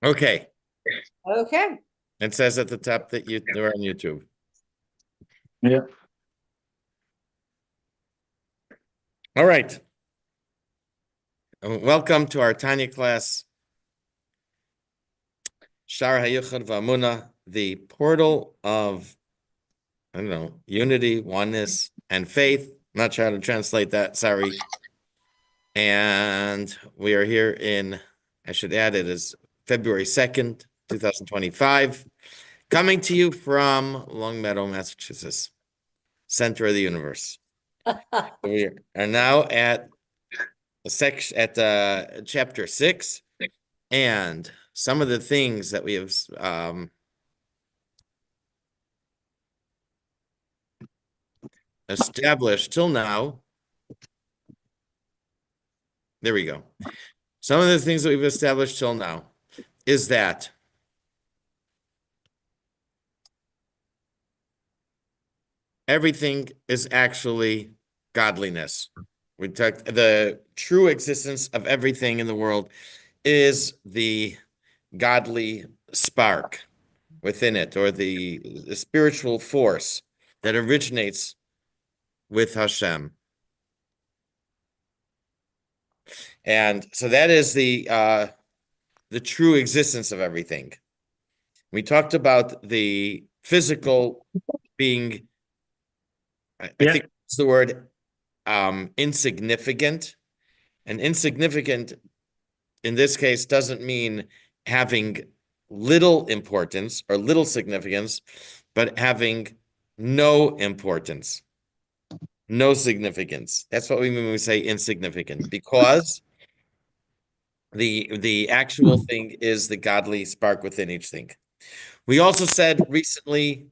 Okay. Okay. It says at the top that they're on YouTube. Yeah. All right. Welcome to our Tanya class, Shaar, Hayichud, Vehaemuna, the portal of, unity, oneness, and faith. Not sure how to translate that, sorry. And we are here I should add it is February 2nd, 2025, coming to you from Longmeadow, Massachusetts, center of the universe. We are now at chapter 6, and some of the things that we have established till now. There we go. Some of the things that we've established till now is that everything is actually godliness. We talked the true existence of everything in the world is the godly spark within it, or the spiritual force that originates with Hashem. And so that is the true existence of everything. We talked about the physical being, I think it's the word insignificant. And insignificant in this case doesn't mean having little importance or little significance, but having no importance, no significance. That's what we mean when we say insignificant, because the actual thing is the godly spark within each thing. We also said recently,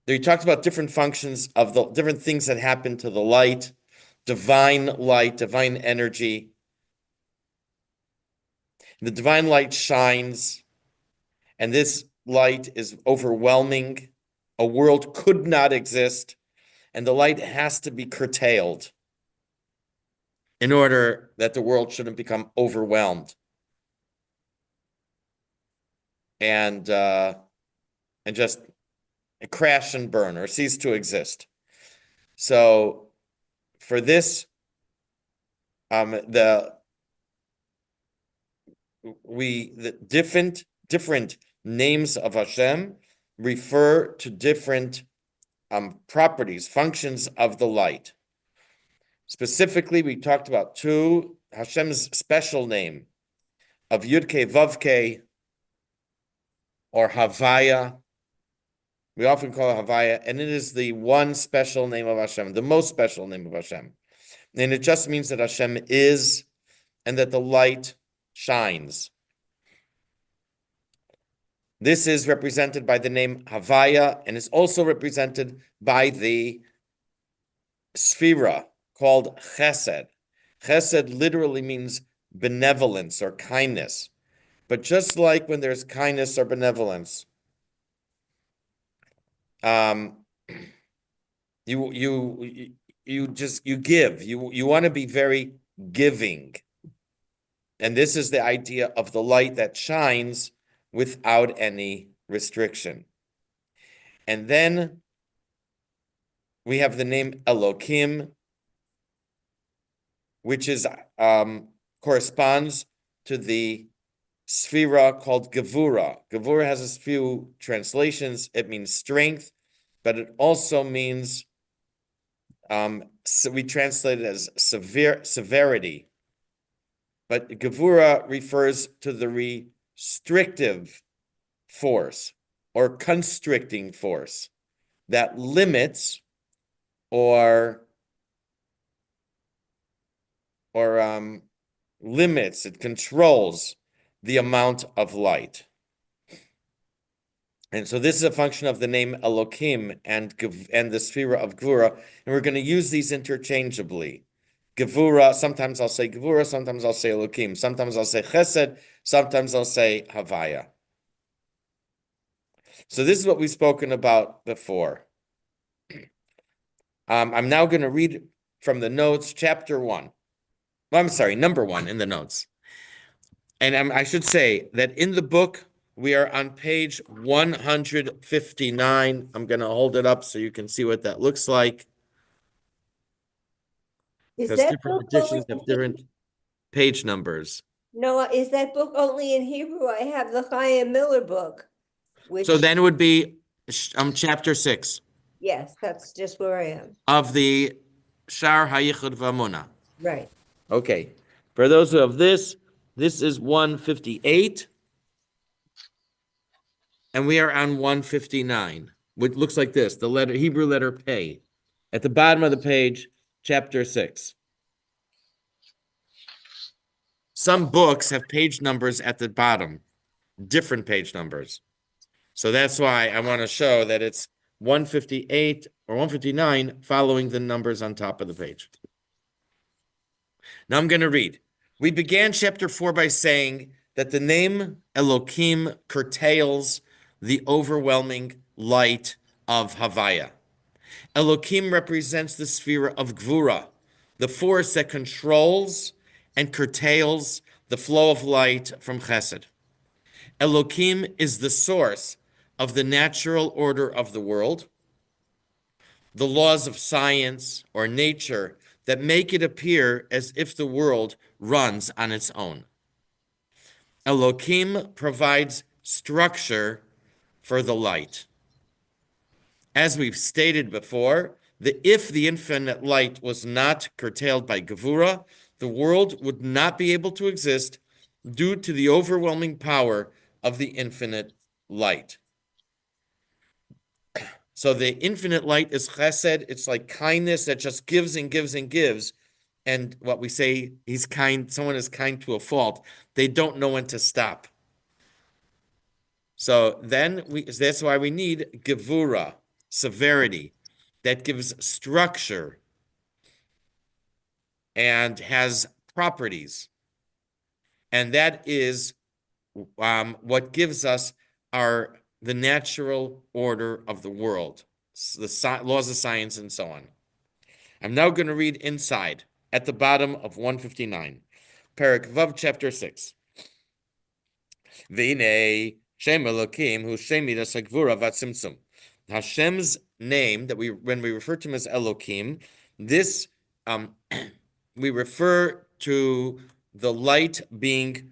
we talked about different functions of the different things that happen to the light, divine energy. The divine light shines, and this light is overwhelming. A world could not exist, and the light has to be curtailed in order that the world shouldn't become overwhelmed and just crash and burn or cease to exist. So for this, the different names of Hashem refer to different properties, functions of the light. Specifically, we talked about Hashem's special name of Yud-Kei Vav-Kei, or Havaya. We often call it Havaya, and it is the one special name of Hashem, the most special name of Hashem. And it just means that Hashem is, and that the light shines. This is represented by the name Havaya, and is also represented by the Sphira called Chesed. Chesed literally means benevolence or kindness. But just like when there's kindness or benevolence, you give. You want to be very giving. And this is the idea of the light that shines without any restriction. And then we have the name Elokim, which is corresponds to the Sphira called Gevura. Gevura has a few translations. It means strength, but it also means, so we translate it as severity. But Gevura refers to the restrictive force or constricting force that limits or limits, it controls the amount of light. And so this is a function of the name Elokim and the Sphira of Gevura, and we're going to use these interchangeably. Gevura, sometimes I'll say Gevura, sometimes I'll say Elokim, sometimes I'll say Chesed, sometimes I'll say Havaya. So this is what we've spoken about before. I'm now going to read from the notes, chapter 1. Well, I'm sorry, number one in the notes. And I should say that in the book, we are on page 159. I'm going to hold it up so you can see what that looks like, Is because that different book only editions in have different page numbers. No, is that book only in Hebrew? I have the Chaim Miller book, So which, then it would be chapter 6 yes, that's just where I am. of the Shaar, Hayichud, Vehaemuna. Right. Okay. For those who have this is 158. And we are on 159, which looks like this, the letter Hebrew letter Pei. At the bottom of the page, chapter 6. Some books have page numbers at the bottom, different page numbers. So that's why I want to show that it's 158 or 159 following the numbers on top of the page. Now I'm going to read. We began chapter 4 by saying that the name Elohim curtails the overwhelming light of Havaya. Elohim represents the sphere of Gvura, the force that controls and curtails the flow of light from Chesed. Elohim is the source of the natural order of the world, the laws of science or nature that make it appear as if the world runs on its own. Elohim provides structure for the light. As we've stated before, if the infinite light was not curtailed by Gevura, the world would not be able to exist due to the overwhelming power of the infinite light. So the infinite light is chesed. It's like kindness that just gives and gives and gives. And what we say, he's kind, someone is kind to a fault. They don't know when to stop. So then that's why we need gevura, severity, that gives structure and has properties. And that is what gives us the natural order of the world, the laws of science and so on. I'm now going to read inside at the bottom of 159, Perek Vav, chapter 6. V'inei Shem Elokim hu Shem midas hagvura v'atzimtzum. Hashem's name that when we refer to him as Elokim, this we refer to the light being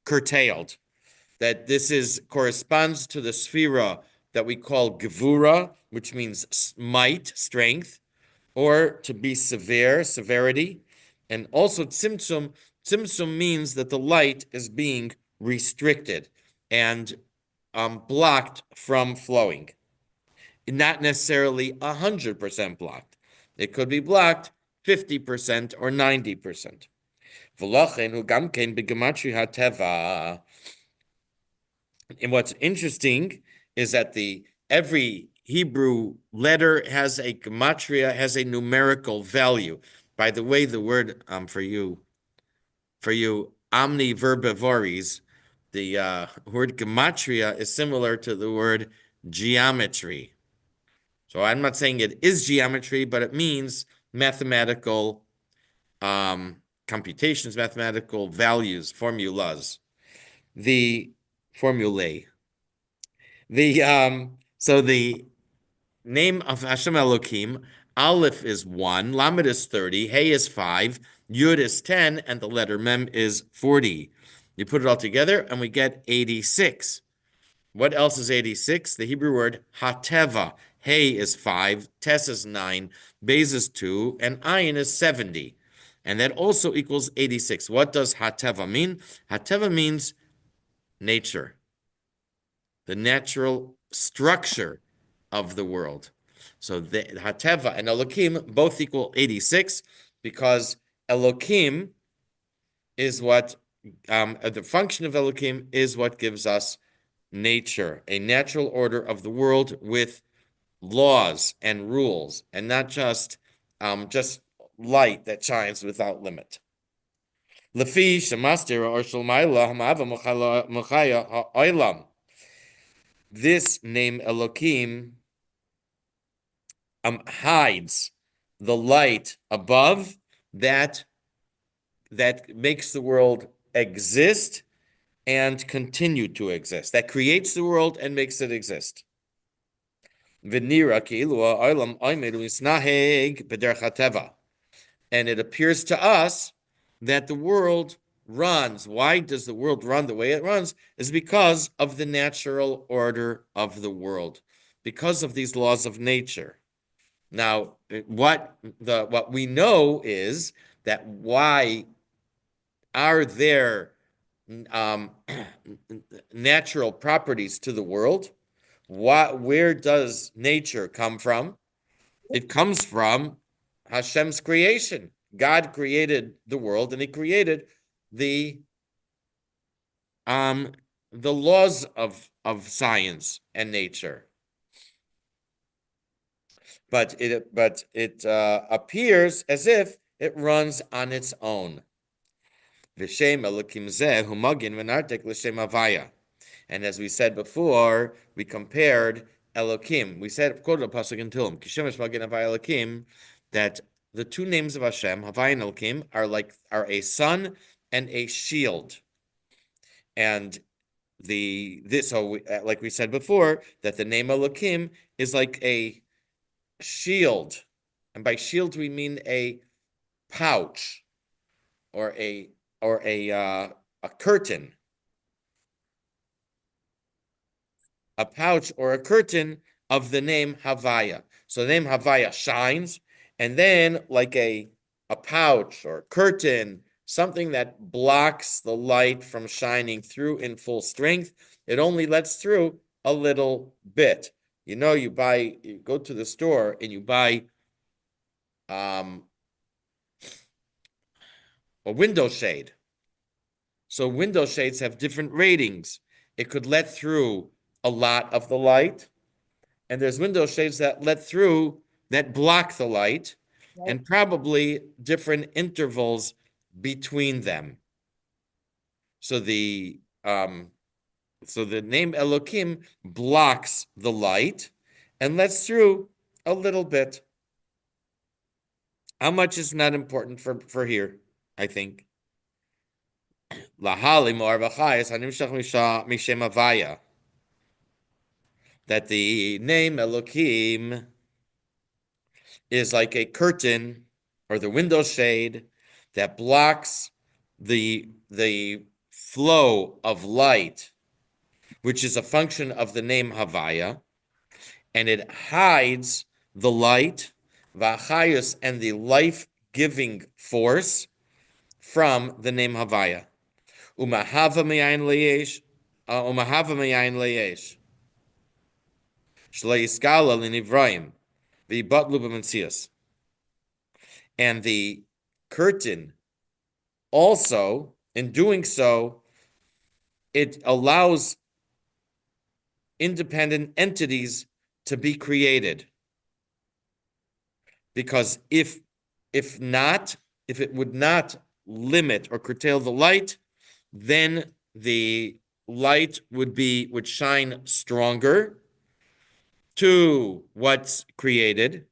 curtailed. That this corresponds to the sphera that we call gevura, which means might, strength, or to be severe, severity, and also tzimtzum. Tzimtzum means that the light is being restricted and blocked from flowing. Not necessarily 100% blocked. It could be blocked 50% or 90%. And what's interesting is that every Hebrew letter has a gematria, has a numerical value. By the way, the word for you omniverbivories, the word gematria is similar to the word geometry. So I'm not saying it is geometry, but it means mathematical computations, mathematical values, formulas. The formulae. So the name of Hashem Elohim, Aleph is 1, Lamed is 30, Hey is 5, Yud is 10, and the letter Mem is 40. You put it all together and we get 86. What else is 86? The Hebrew word Hateva. Hey is 5, Tes is 9, Bez is 2, and Ayin is 70. And that also equals 86. What does Hateva mean? Hateva means nature, the natural structure of the world. So the Hateva and Elokim both equal 86 because Elokim is what, the function of Elokim is what gives us nature, a natural order of the world with laws and rules, and not just light that shines without limit. Lefi shemastir or shalmayla hamava muchaya ha'olam. This name Elohim hides the light above that makes the world exist and continue to exist, that creates the world and makes it exist. And it appears to us that the world runs. Why does the world run the way it runs? Is because of the natural order of the world, because of these laws of nature. Now, what we know is that why are there natural properties to the world? Where does nature come from? It comes from Hashem's creation. God created the world, and He created the um the laws of science and nature. But it appears as if it runs on its own. V'shem Elokim zeh hu magin v'nartek l'shem Havaya. And as we said before, we compared Elokim. We said, quoted a pasuk in Tehillim, Kishemesh Magin Havaya Elokim, that the two names of Hashem, Havaya and Elokim, are a sun and a shield. And like we said before, that the name Elokim is like a shield, and by shield we mean a pouch or a curtain. A pouch or a curtain of the name Havaya. So the name Havaya shines, and then like a pouch or curtain, something that blocks the light from shining through in full strength, it only lets through a little bit. You know, you go to the store and you buy a window shade. So window shades have different ratings. It could let through a lot of the light, and there's window shades that block the light, and probably different intervals between them. So the name Elokim blocks the light and lets through a little bit. How much is not important for here, I think. That the name Elokim is like a curtain or the window shade that blocks the flow of light, which is a function of the name Havaya, and it hides the light, Vachayus, and the life-giving force from the name Havaya. Umahava me'ayin leyesh, umahava me'ayin leyesh. Shleiskala l'nivraim, v'yibatlu b'mentzias. And the curtain also, in doing so, it allows independent entities to be created. Because if it would not limit or curtail the light, then the light would shine stronger to what's created,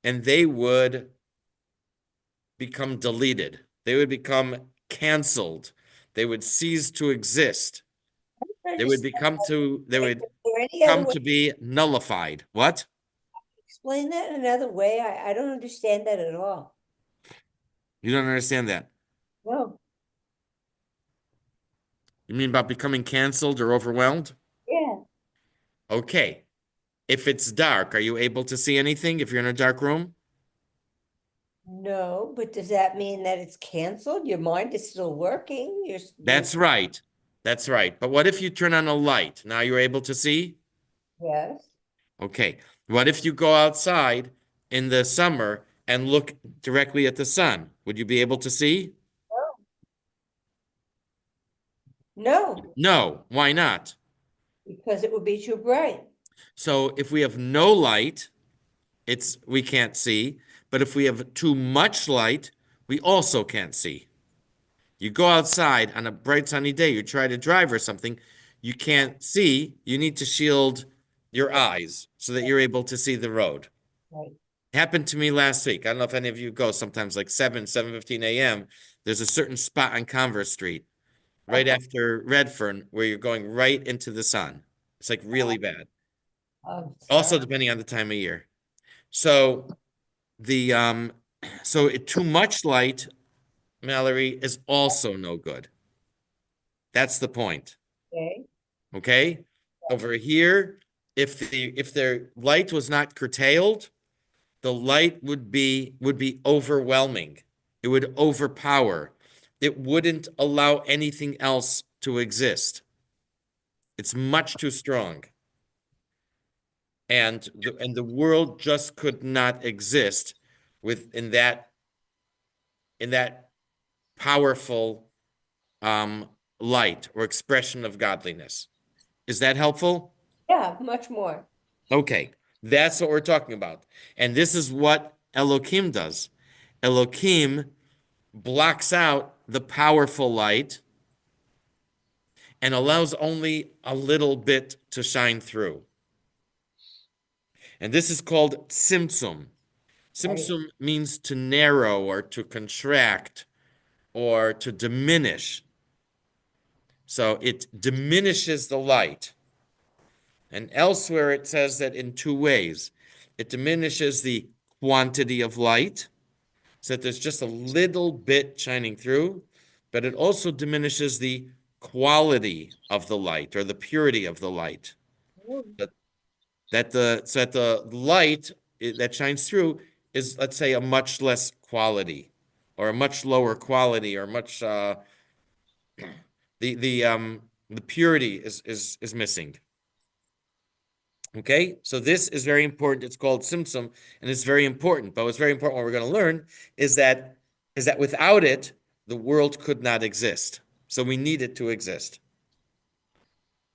and they would become deleted. They would become canceled. They would cease to exist. They would come to be nullified. What? Explain that another way. I don't understand that at all. You don't understand that? No. You mean about becoming canceled or overwhelmed? Yeah. Okay. If it's dark, are you able to see anything if you're in a dark room? No, but does that mean that it's canceled? Your mind is still working. That's right. That's right. But what if you turn on a light? Now you're able to see? Yes. Okay. What if you go outside in the summer and look directly at the sun? Would you be able to see? No, No. Why not? because it would be too bright. So if we have no light, we can't see. But if we have too much light, we also can't see. You go outside on a bright sunny day, you try to drive or something, you can't see. You need to shield your eyes so that you're able to see the road. Right. Happened to me last week. I don't know if any of you go sometimes like 7:15 a.m. There's a certain spot on Converse Street, right after Redfern, where you're going right into the sun. It's like really bad. Oh, Also, terrible. depending on the time of year. So the too much light, Mallory, is also no good. That's the point. Okay. Okay? Over here, if their light was not curtailed, the light would be overwhelming. It would overpower. It wouldn't allow anything else to exist. It's much too strong. And the world just could not exist within that powerful light or expression of godliness. Is that helpful? Yeah, much more. Okay, that's what we're talking about. And this is what Elohim does. Elohim blocks out the powerful light and allows only a little bit to shine through. And this is called tzimtzum. Right. Tzimtzum means to narrow or to contract or to diminish. So it diminishes the light. And elsewhere it says that in two ways. It diminishes the quantity of light, so that there's just a little bit shining through, but it also diminishes the quality of the light or the purity of the light. So that the light that shines through is, let's say, a much less quality, or a much lower quality, or much the purity is missing. Okay, so this is very important. It's called Tzimtzum, and it's very important. But what's very important, what we're going to learn, is that without it, the world could not exist. So we need it to exist.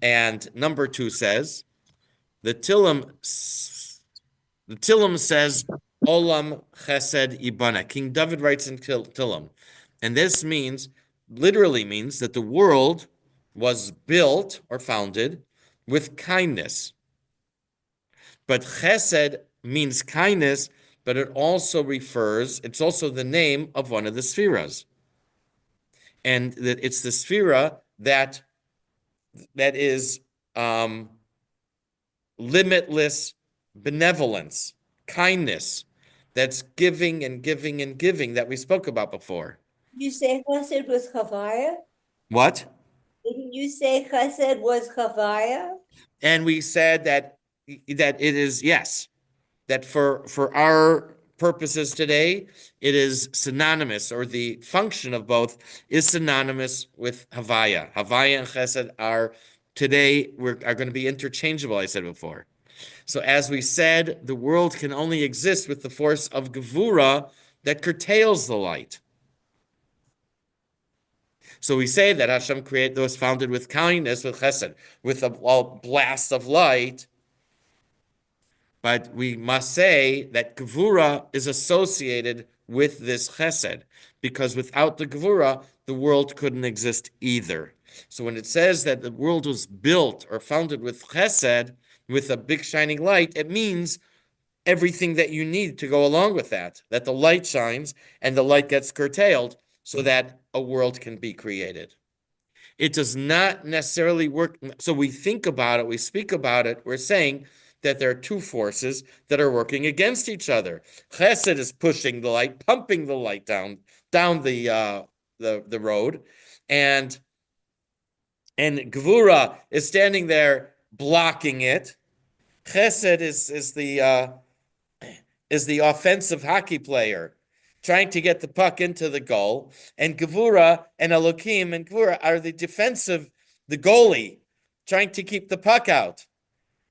And number 2 says, the Tillim says, Olam Chesed Ibana. King David writes in Tillim, and this literally means that the world was built or founded with kindness. But chesed means kindness, but it's also the name of one of the spheras. And that it's the sphera that is limitless benevolence, kindness, that's giving and giving and giving that we spoke about before. You say Chesed was Chavaya? What? Didn't you say Chesed was Chavaya? And we said that it is, yes, that for our purposes today, it is synonymous, or the function of both is synonymous with Havaya. Havaya and Chesed are going to be interchangeable, I said before. So as we said, the world can only exist with the force of Gevura that curtails the light. So we say that Hashem created those founded with kindness, with Chesed, with a blast of light. But we must say that Gevura is associated with this Chesed, because without the Gevura, the world couldn't exist either. So when it says that the world was built or founded with Chesed, with a big shining light, it means everything that you need to go along with that the light shines and the light gets curtailed so that a world can be created. It does not necessarily work. So we think about it, we speak about it, we're saying that there are two forces that are working against each other. Chesed is pushing the light, pumping the light down the road, and Gvura is standing there blocking it. Chesed is the offensive hockey player trying to get the puck into the goal, and Gevura and Elohim and Gevura are the goalie trying to keep the puck out.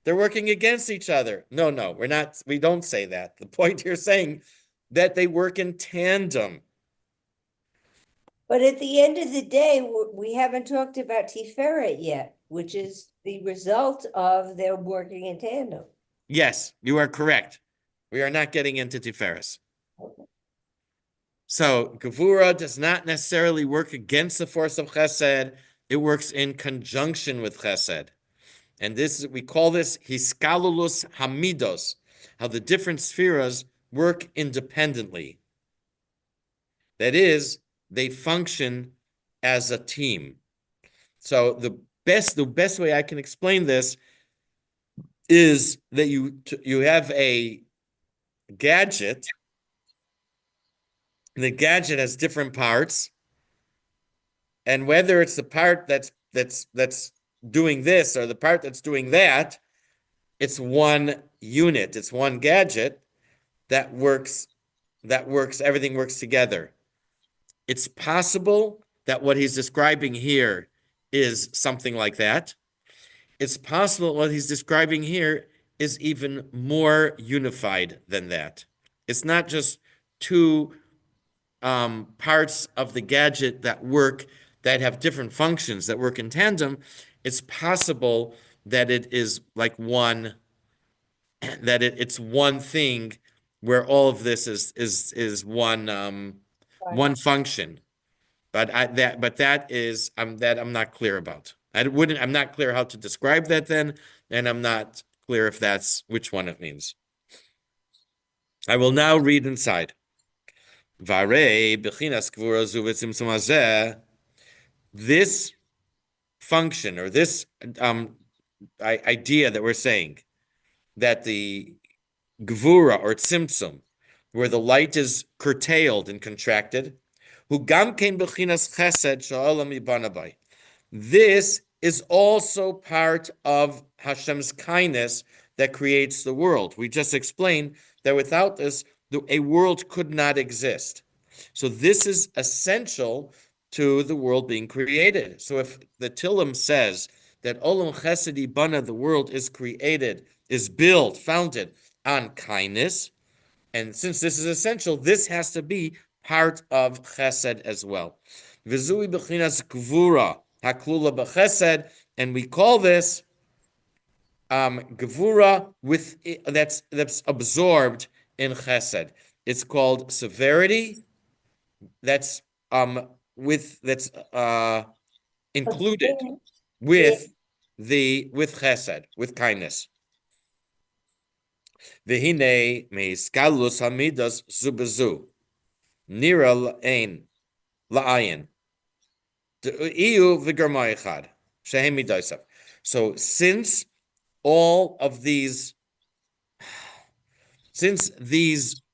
They're working against each other. No, we're not. We don't say that. The point you're saying that they work in tandem. But at the end of the day, we haven't talked about Tiferet yet, which is the result of their working in tandem. Yes, you are correct. We are not getting into Tiferes. Okay. So Gevura does not necessarily work against the force of Chesed. It works in conjunction with Chesed. And we call this Hiskalulus Hamidos, how the different spheres work independently. That is, they function as a team. So the best way I can explain this is that you have a gadget, and the gadget has different parts, and whether it's the part that's doing this or the part that's doing that, it's one unit, it's one gadget that works, everything works together. It's possible that what he's describing here is something like that. It's possible what he's describing here is even more unified than that. It's not just two parts of the gadget that have different functions that work in tandem. It's possible that it is like one, it's one thing where all of this is one function. That is that I'm not clear about. I'm not clear how to describe that then, and I'm not clear if that's which one it means. I will now read inside. This function or this idea that we're saying that the gvura or tzimtzum, where the light is curtailed and contracted, hu gam kein bechinas chesed sha'olam yibana bai. This is also part of Hashem's kindness that creates the world. We just explained that without this, a world could not exist. So this is essential to the world being created. So if the Tillim says that Olam Chesed Bana, the world is created, is built, founded on kindness, and since this is essential, this has to be part of Chesed as well. V'zui b'chinas gvura haklula b'chesed, and we call this gvura with that's absorbed in Chesed. It's called severity. That's that's included with Chesed, with kindness. V'hinei meiskalus hamidas zubezu nira la'ayin iu v'germa echad shehem midaisav. So since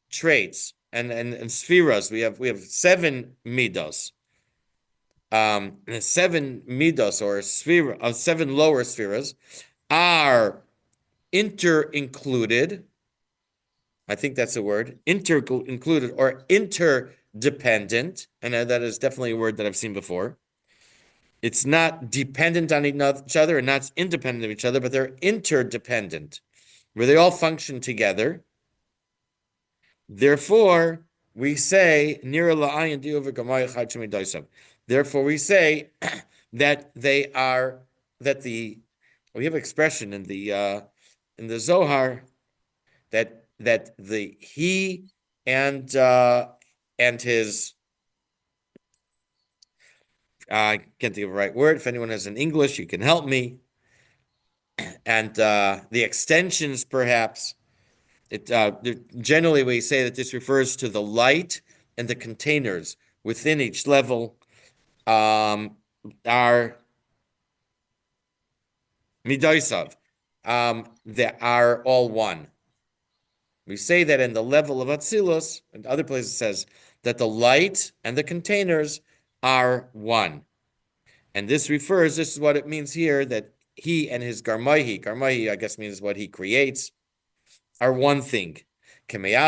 traits and spheras, we have seven midos, seven midos or sphere of seven lower spheras are inter-included. I think that's a word, inter-included or interdependent, and that is definitely a word that I've seen before. It's not dependent on each other and not independent of each other, but they're interdependent, where they all function together. Therefore, we say Therefore, we say that we have expression in the Zohar that he and his I can't think of the right word. If anyone has an English, you can help me. And the extensions, perhaps. Generally, we say that this refers to the light and the containers within each level are midoisav. They are all one. We say that in the level of Atzilus, and other places it says that the light and the containers are one. And this is what it means here, that he and his garmahi, I guess means what he creates, are one thing. Because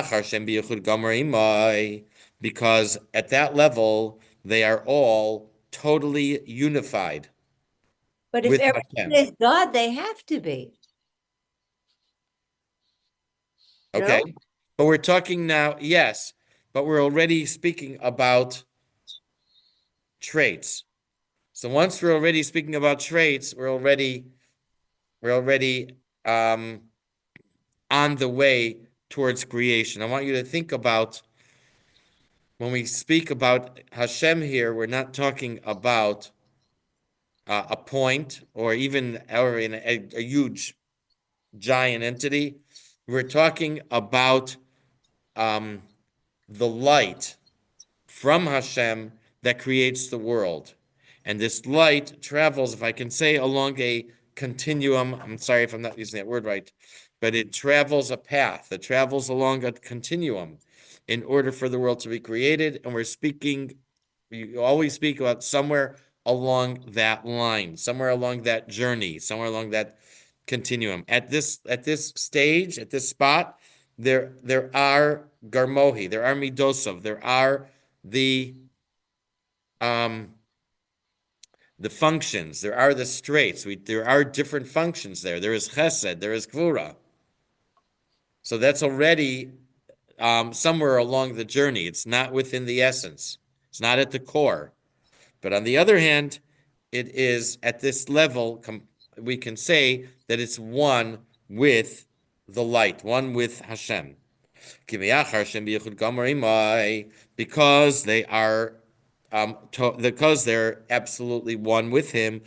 at that level, they are all totally unified. But if everything is God, they have to be. Okay. No? But we're talking now, yes, but we're already speaking about traits. So once we're already speaking about traits, we're already on the way towards creation. I want you to think about when we speak about Hashem here, we're not talking about a point or even in a huge giant entity. We're talking about the light from Hashem that creates the world. And this light travels, if I can say, along a continuum. I'm sorry if I'm not using that word right, but it travels a path. It travels along a continuum in order for the world to be created. And we always speak about somewhere along that line, somewhere along that journey, somewhere along that continuum. At this stage, at this spot, there are garmohi, there are midosov, there are the um the functions, there are the straits. There are different functions there. There is chesed, there is gvura. So that's already somewhere along the journey. It's not within the essence. It's not at the core. But on the other hand, it is at this level, we can say that it's one with the light, one with Hashem. Because they are, because they're absolutely one with Him.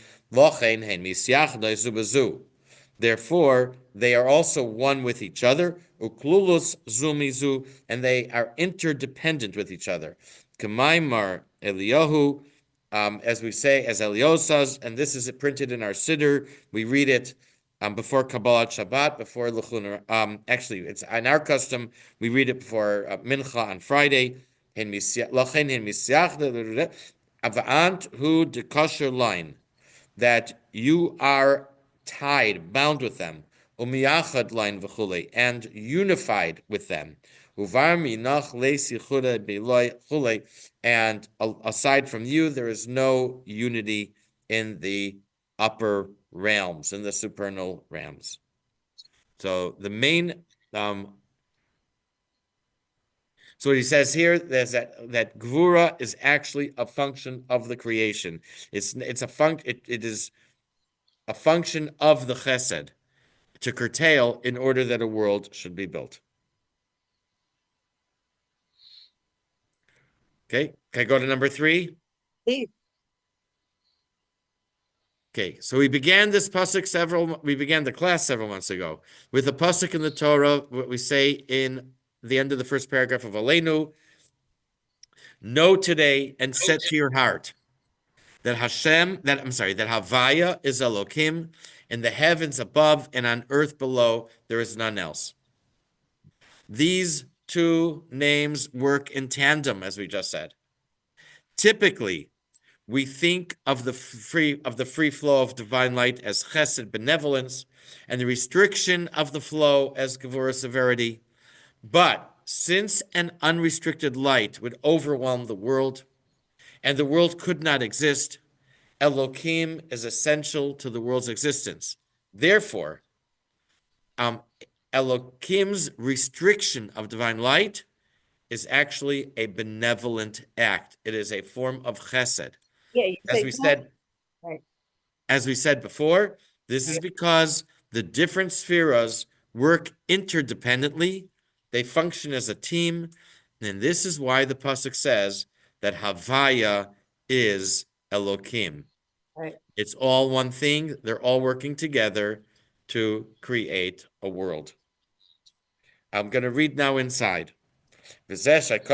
Therefore, they are also one with each other, uklulus zumizu, and they are interdependent with each other. Kamaimar Eliyahu, as we say, as Eliyahu says, and this is printed in our Siddur. We read it before Kabbalat Shabbat, before Lechun. Actually, it's in our custom. We read it before Mincha on Friday. Avant hu de kosher line, that you are tied, bound with them, umiyachad line v'chule, and unified with them. And aside from you, there is no unity in the upper realms, in the supernal realms. So the main, so what he says here is that gvura is actually a function of the creation. It is a function of the chesed to curtail in order that a world should be built. Okay, can I go to number 3? Please. Okay, so we began the class several months ago with a pasuk in the Torah, what we say in the end of the first paragraph of Aleinu. Know today and set to your heart that Havaya is Elokim, in the heavens above and on earth below, there is none else. These two names work in tandem, as we just said. Typically, we think of the free flow of divine light as chesed, benevolence, and the restriction of the flow as gevurah, severity. But since an unrestricted light would overwhelm the world, and the world could not exist, Elokim is essential to the world's existence. Therefore, Elokim's restriction of divine light is actually a benevolent act. It is a form of chesed. Yeah, you As say we don't- said, Right. as we said before, this is because the different spheres work interdependently. They function as a team. And this is why the pasuk says that Havaya is Elokim. Right. It's all one thing. They're all working together to create a world. I'm going to read now inside. This is what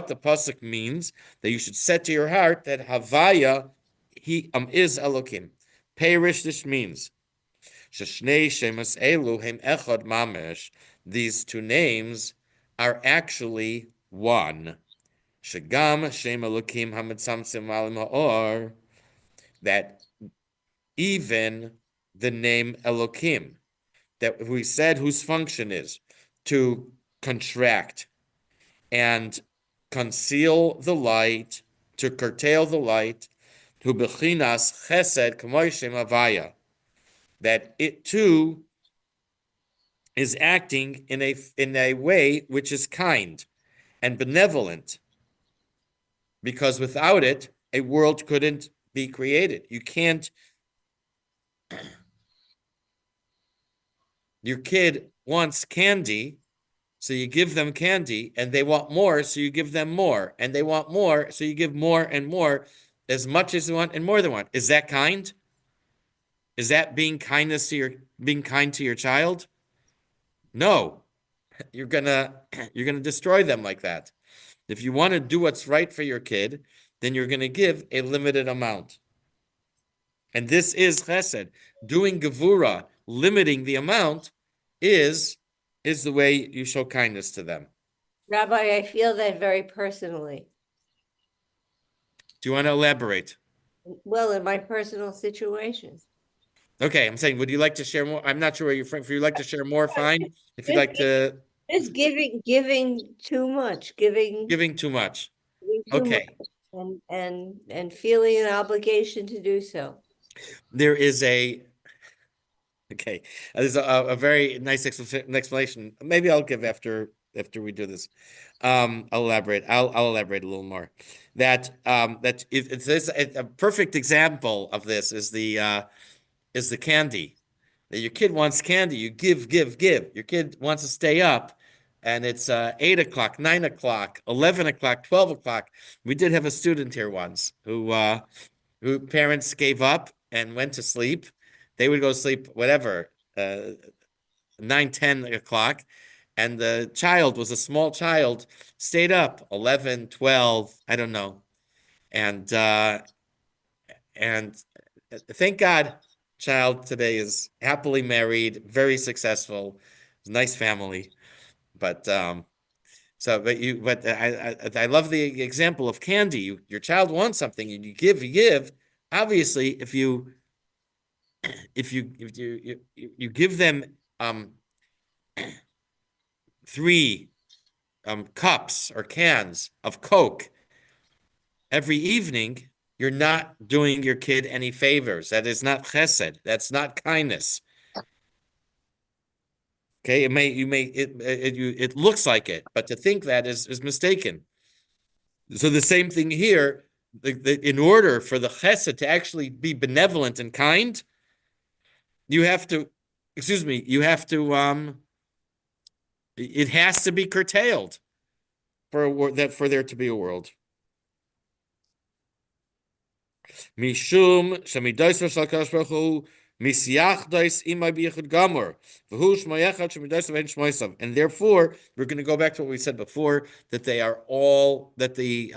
the pasuk means, that you should set to your heart that Havaya is Elokim. Perish, this means these two names are actually one. That even the name Elokim, that we said whose function is to contract and conceal the light, to curtail the light, to bechinas chesed k'moy shem havaya, that it too is acting in a way which is kind and benevolent, because without it, a world couldn't be created. You can't. Your kid wants candy, so you give them candy, and they want more, so you give them more, and they want more, so you give more and more, as much as they want and more than want. Is that kind? Is that being being kind to your child? No, you're gonna you're gonna destroy them like that. If you want to do what's right for your kid, then you're gonna give a limited amount. And this is chesed. Doing gevura, limiting the amount, is the way you show kindness to them. Rabbi, I feel that very personally. Do you want to elaborate? Well, in my personal situation. Okay, I'm saying, would you like to share more? I'm not sure where you're from. If you'd like to share more, fine. If you'd like to, Just giving too much, giving too much. giving too much, Okay, and feeling an obligation to do so. there is a, okay, there's a very nice explanation. Maybe I'll give after we do this. I'll elaborate. I'll elaborate a little more. It's a perfect example of this is the candy. That your kid wants candy, you give, give, give. Your kid wants to stay up, and it's 8 o'clock, 9 o'clock, 11 o'clock, 12 o'clock. We did have a student here once who parents gave up and went to sleep. They would go to sleep, whatever, 9, 10 o'clock. And the child was a small child, stayed up 11, 12, I don't know. And thank God, child today is happily married, very successful, nice family. But I love the example of candy. Your child wants something and you give, you give. Obviously, if you give them three cups or cans of Coke every evening, you're not doing your kid any favors. That is not chesed. That's not kindness. Okay, it looks like it, but to think that is mistaken. So the same thing here. In order for the chesed to actually be benevolent and kind, you have to, excuse me, you have to it has to be curtailed for there to be a world. Mishum shemidos v'shalkash baruch hu misyachdos imay b'yichud gamor v'hu shmayachad shemidos v'hen shmoisav. And therefore, we're going to go back to what we said before, that they are all that the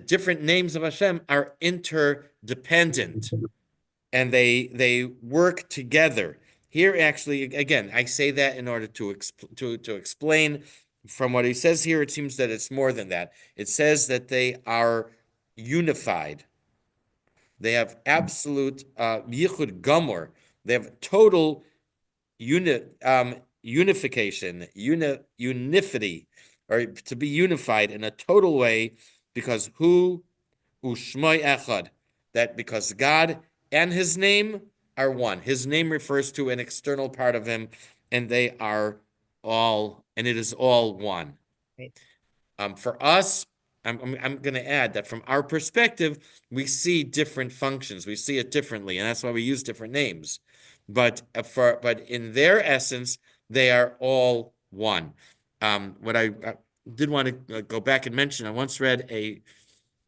different names of Hashem are interdependent, and they work together. Here, actually, again, I say that in order to explain. From what he says here, it seems that it's more than that. It says that they are unified. They have absolute yichud gamor. They have total unification, unifity, or to be unified in a total way, because hu ushmai echad, that because God and His name are one. His name refers to an external part of Him, and they are all, and it is all one. Right. For us, I'm going to add that from our perspective, we see different functions. We see it differently, and that's why we use different names. But in their essence, they are all one. What I did want to go back and mention, I once read a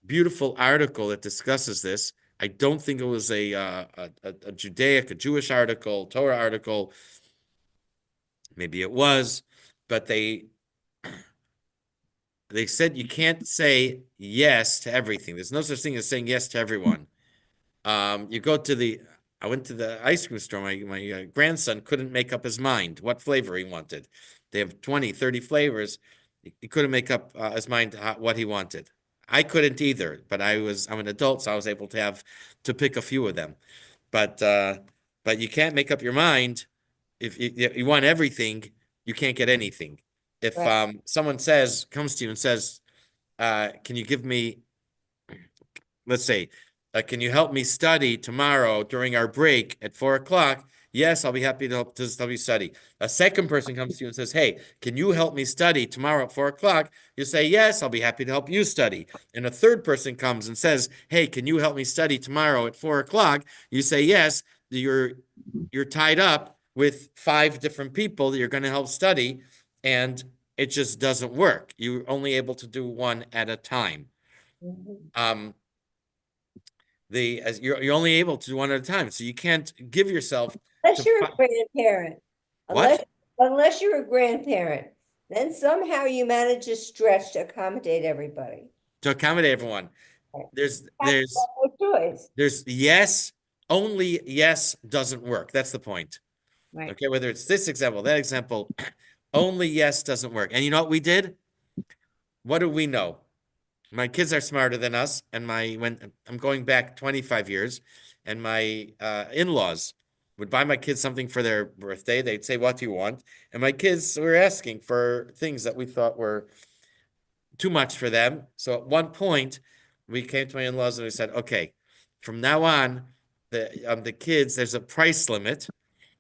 beautiful article that discusses this. I don't think it was a Jewish article, Torah article. Maybe it was, but they said you can't say yes to everything. There's no such thing as saying yes to everyone. I went to the ice cream store. My grandson couldn't make up his mind what flavor he wanted. They have 20, 30 flavors. He couldn't make up his mind what he wanted. I couldn't either, but I'm an adult, so I was able to pick a few of them. But you can't make up your mind. If you want everything, you can't get anything. If Right. someone comes to you and says, can you give me, let's say, can you help me study tomorrow during our break at 4 o'clock? Yes, I'll be happy to help you study. A second person comes to you and says, hey, can you help me study tomorrow at 4 o'clock? You say, yes, I'll be happy to help you study. And a third person comes and says, hey, can you help me study tomorrow at 4 o'clock? You say, yes, you're tied up with 5 different people that you're going to help study, and it just doesn't work. You're only able to do one at a time. Mhm. as you're only able to do one at a time, so you can't give yourself Unless to you're a grandparent. Unless, what? unless you're a grandparent, then somehow you manage to stretch to accommodate everybody. To accommodate everyone. There's That's no choice. yes, only yes doesn't work. That's the point. Right. Okay, whether it's this example, that example, only yes doesn't work. And you know what we did? What do we know? My kids are smarter than us, and when I'm going back 25 years, and my in-laws would buy my kids something for their birthday. They'd say, "What do you want?" And my kids were asking for things that we thought were too much for them. So at one point, we came to my in-laws and we said, "Okay, from now on, the kids, there's a price limit.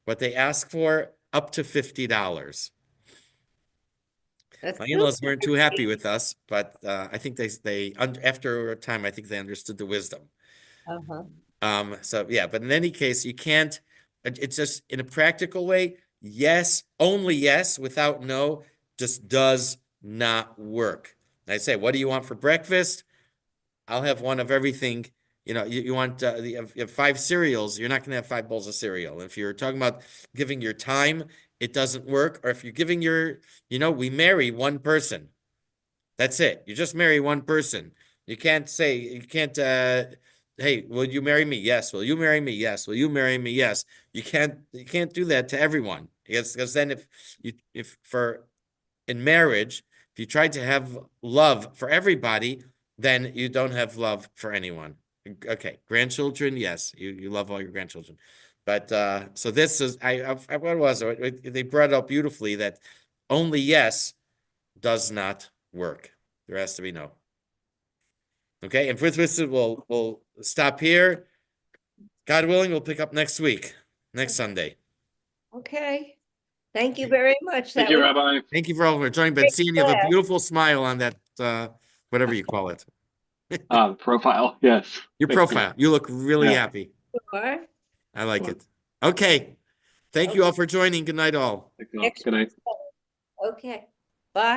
What they ask for, up to $50." That's My still in-laws weren't too happy with us, but I think after a time, I think they understood the wisdom. uh-huh. So yeah, but in any case, you can't, it's just in a practical way, yes, only yes without no just does not work. I say, what do you want for breakfast? I'll have one of everything. You want you have 5 cereals, you're not going to have 5 bowls of cereal. If you're talking about giving your time, it doesn't work. Or if you're giving we marry one person. That's it. You just marry one person. You can't, hey, will you marry me? Yes. Will you marry me? Yes. Will you marry me? Yes. You can't do that to everyone. Because then in marriage, if you try to have love for everybody, then you don't have love for anyone. Okay, grandchildren, yes, you love all your grandchildren, but so this is what was it? They brought it up beautifully that only yes does not work. There has to be no. Okay, and for this we'll stop here. God willing, we'll pick up next week, next Sunday. Okay. Thank you very much. Thank That you, was Rabbi. Thank you for all for joining. But great seeing you have a class. beautiful smile on that whatever you call it. Profile. Yes. Your Thanks, profile. You look really Yeah. happy. Sure. I like it. Okay. Thank you all for joining. Good night, all. Thanks all. Next Good night. week. Okay. Bye.